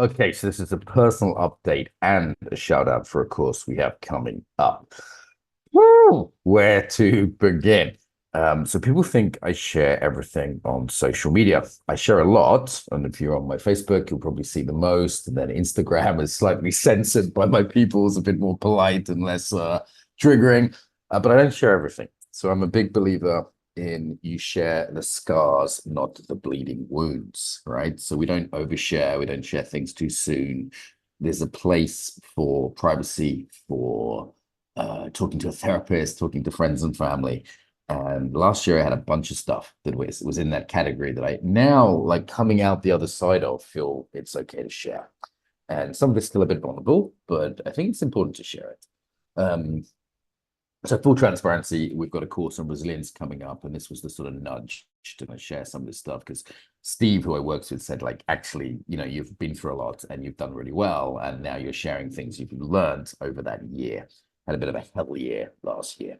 Okay, so this is a personal update and a shout out for a course we have coming up. Woo! Where to begin? So people think I share everything on social media. I share a lot, and if you're on my Facebook, you'll probably see the most. And then Instagram is slightly censored by my people, it's a bit more polite and less triggering. But I don't share everything. So I'm a big believer in you share the scars, not the bleeding wounds, right? So we don't overshare, we don't share things too soon. There's a place for privacy, for talking to a therapist, talking to friends and family. And last year I had a bunch of stuff that was in that category that I now, like coming out the other side of, feel it's okay to share. And some of it's still a bit vulnerable, but I think it's important to share it. So full transparency, we've got a course on resilience coming up, and this was the sort of nudge to share some of this stuff because Steve, who I worked with, said like, actually, you've been through a lot and you've done really well, and now you're sharing things you've learned over that year. Had a bit of a hell year last year.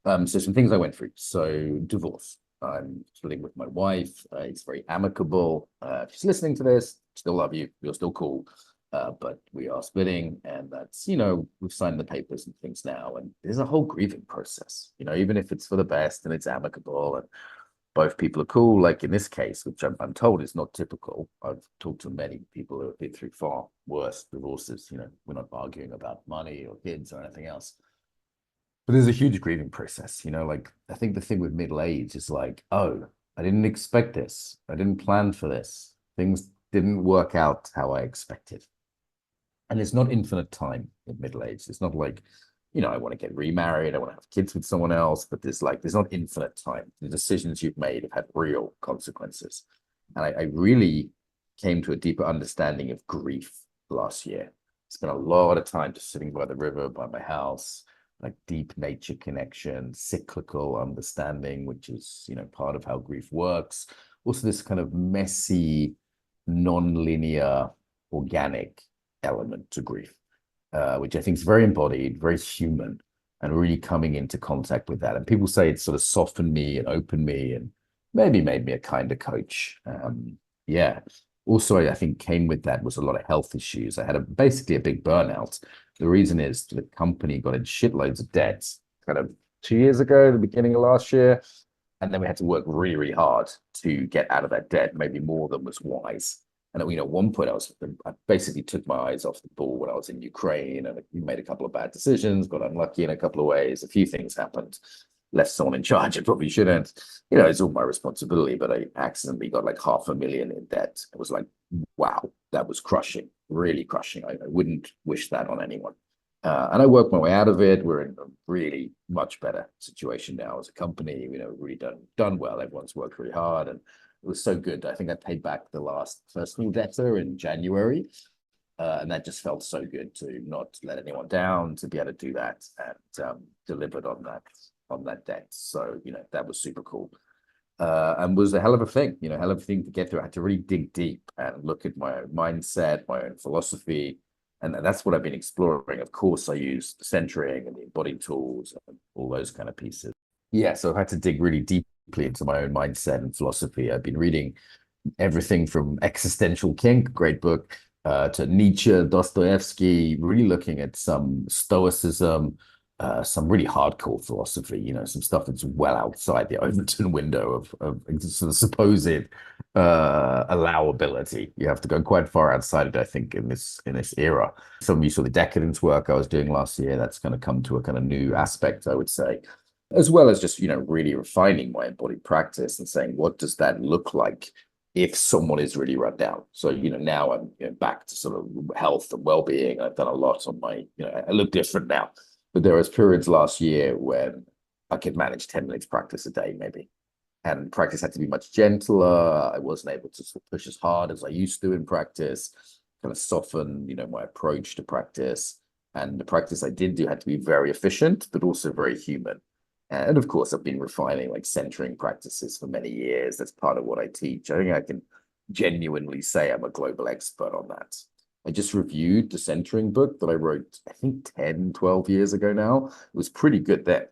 So some things I went through. So divorce. I'm living with my wife. It's very amicable. If she's listening to this, still love you. You're still cool. But we are splitting, and that's, we've signed the papers and things now. And there's a whole grieving process, even if it's for the best and it's amicable and both people are cool, like in this case, which I'm told is not typical. I've talked to many people who have been through far worse divorces. We're not arguing about money or kids or anything else. But there's a huge grieving process, like I think the thing with middle age is like, oh, I didn't expect this. I didn't plan for this. Things didn't work out how I expected. And it's not infinite time in middle age. It's not like, I want to get remarried, I want to have kids with someone else, but there's not infinite time. The decisions you've made have had real consequences. And I really came to a deeper understanding of grief last year. Spent a lot of time just sitting by the river, by my house, like deep nature connection, cyclical understanding, which is, part of how grief works. Also, this kind of messy, non-linear, organic element to grief, which I think is very embodied, very human, and really coming into contact with that. And people say it sort of softened me and opened me and maybe made me a kinder coach. Yeah. Also, I think came with that was a lot of health issues. I had basically a big burnout. The reason is the company got in shitloads of debts kind of 2 years ago, the beginning of last year. And then we had to work really, really hard to get out of that debt, maybe more than was wise. And at one point, I basically took my eyes off the ball when I was in Ukraine, and made a couple of bad decisions, got unlucky in a couple of ways. A few things happened, left someone in charge. I probably shouldn't. It's all my responsibility, but I accidentally got like 500,000 in debt. It was like, wow, that was crushing, really crushing. I wouldn't wish that on anyone. And I worked my way out of it. We're in a really much better situation now as a company. Really done well. Everyone's worked really hard, and it was so good. I think I paid back the last personal debtor in January. And that just felt so good to not let anyone down, to be able to do that and delivered on that debt. So, that was super cool. And was a hell of a thing, hell of a thing to get through. I had to really dig deep and look at my own mindset, my own philosophy. And that's what I've been exploring. Of course, I use the centering and the embodied tools and all those kind of pieces. Yeah, so I've had to dig really deeply into my own mindset and philosophy. I've been reading everything from Existential Kink, great book, to Nietzsche, Dostoevsky, really looking at some stoicism, some really hardcore philosophy, some stuff that's well outside the Overton window of sort of supposed allowability. You have to go quite far outside it, I think, in this era. Some of you saw the decadence work I was doing last year. That's going to come to a kind of new aspect, I would say, as well as just, really refining my embodied practice and saying, what does that look like if someone is really run down? So, now I'm back to sort of health and well-being. I've done a lot on my, I look different now. But there was periods last year when I could manage 10 minutes practice a day, maybe. And practice had to be much gentler. I wasn't able to sort of push as hard as I used to in practice, kind of soften, my approach to practice. And the practice I did do had to be very efficient, but also very human. And of course, I've been refining like centering practices for many years. That's part of what I teach. I think I can genuinely say I'm a global expert on that. I just reviewed the centering book that I wrote, I think 10, 12 years ago now. It was pretty good then.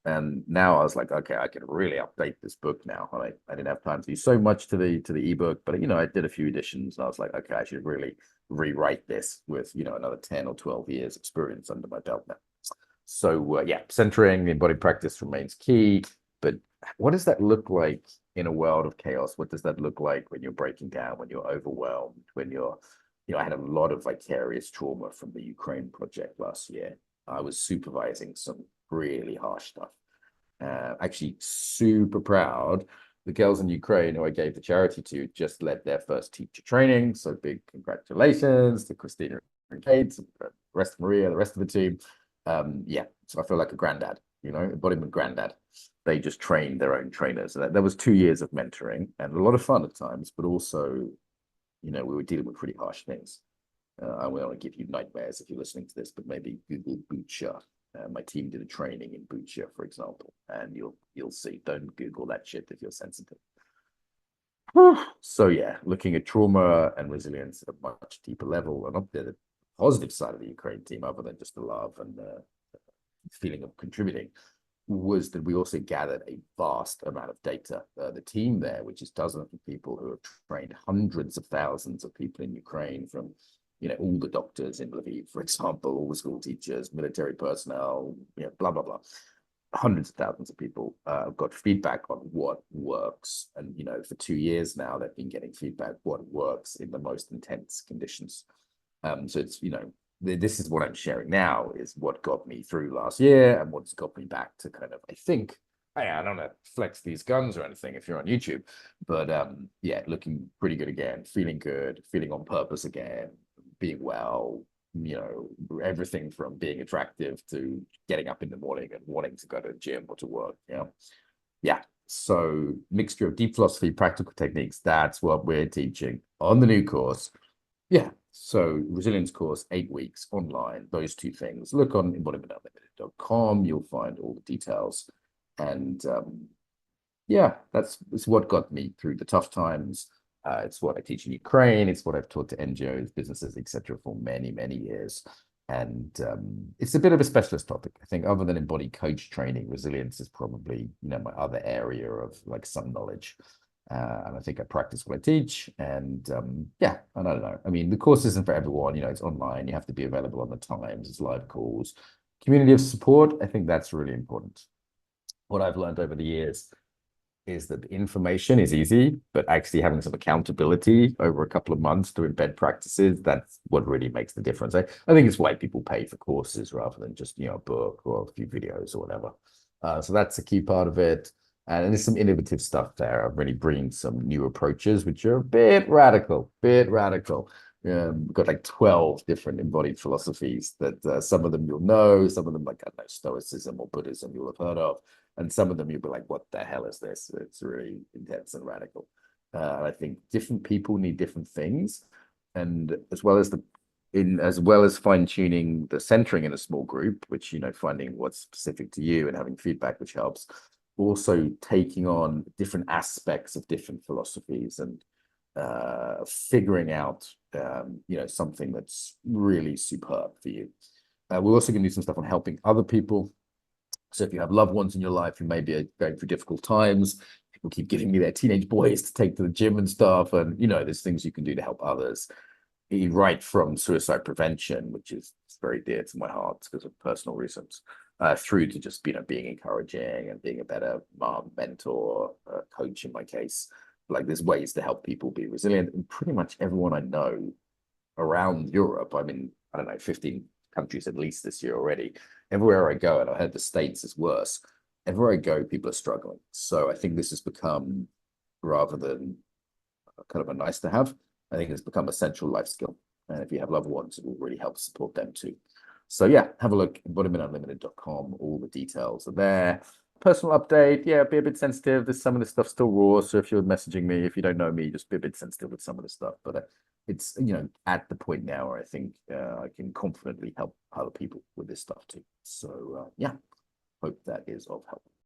And now I was like, okay, I can really update this book now. I didn't have time to do so much to the ebook, but I did a few editions. And I was like, okay, I should really rewrite this with another 10 or 12 years experience under my belt now. So yeah, centering the embodied practice remains key. But what does that look like in a world of chaos? What does that look like when you're breaking down, when you're overwhelmed, when I had a lot of vicarious trauma from the Ukraine project last year. I was supervising some really harsh stuff. Actually, super proud. The girls in Ukraine who I gave the charity to just led their first teacher training. So big congratulations to Christina and Kate, the rest of Maria, the rest of the team. Yeah, so I feel like a granddad, embodiment granddad. They just trained their own trainers. That was 2 years of mentoring and a lot of fun at times, but also, we were dealing with pretty harsh things. I will only give you nightmares if you're listening to this, but maybe Google Butcher. My team did a training in Butcher, for example, and you'll see. Don't Google that shit if you're sensitive. So yeah, looking at trauma and resilience at a much deeper level, and not the positive side of the Ukraine team, other than just the love and the feeling of contributing, was that we also gathered a vast amount of data. The team there, which is dozens of people who have trained hundreds of thousands of people in Ukraine, from all the doctors in Lviv, for example, all the school teachers, military personnel, blah blah blah. Hundreds of thousands of people got feedback on what works, and for 2 years now they've been getting feedback what works in the most intense conditions. So it's this is what I'm sharing now is what got me through last year and what's got me back to kind of, I think, I don't know, flex these guns or anything if you're on YouTube, but yeah, looking pretty good again, feeling good, feeling on purpose again, being well, everything from being attractive to getting up in the morning and wanting to go to the gym or to work. Yeah. So mixture of deep philosophy, practical techniques, that's what we're teaching on the new course. Yeah. So resilience course, 8 weeks online, those two things. Look on embodimentunlimited.com. You'll find all the details. And yeah, that's what got me through the tough times. It's what I teach in Ukraine. It's what I've taught to NGOs, businesses, etc., for many, many years. And it's a bit of a specialist topic. I think other than embodied coach training, resilience is probably, my other area of like some knowledge. And I think I practice what I teach. And yeah, I don't know. I mean, the course isn't for everyone. It's online. You have to be available on the times. It's live calls. Community of support. I think that's really important. What I've learned over the years is that the information is easy, but actually having some accountability over a couple of months to embed practices, that's what really makes the difference. I think it's why people pay for courses rather than just, a book or a few videos or whatever. So that's a key part of it. And there's some innovative stuff there. I'm really bringing some new approaches, which are a bit radical, bit radical. We've got like 12 different embodied philosophies that some of them you'll know, some of them like, I don't know, Stoicism or Buddhism you'll have heard of. And some of them you'll be like, what the hell is this? It's really intense and radical. I think different people need different things. And as well as fine-tuning the centering in a small group, which, finding what's specific to you and having feedback, which helps, also taking on different aspects of different philosophies and figuring out, something that's really superb for you. We're also going to do some stuff on helping other people. So if you have loved ones in your life who maybe are going through difficult times, people keep giving me their teenage boys to take to the gym and stuff. And, there's things you can do to help others. Right from suicide prevention, which is very dear to my heart because of personal reasons, through to just, being encouraging and being a better mom, mentor, coach in my case. Like there's ways to help people be resilient. And pretty much everyone I know around Europe, I'm in, I don't know, 15 countries at least this year already. Everywhere I go, and I heard the States is worse, everywhere I go, people are struggling. So I think this has become, rather than kind of a nice to have, I think it's become a central life skill. And if you have loved ones, it will really help support them too. So yeah, have a look, embodimentunlimited.com. All the details are there. Personal update, yeah, be a bit sensitive. There's some of the stuff still raw. So if you're messaging me, if you don't know me, just be a bit sensitive with some of the stuff. But it's, at the point now where I think I can confidently help other people with this stuff too. So yeah, hope that is of help.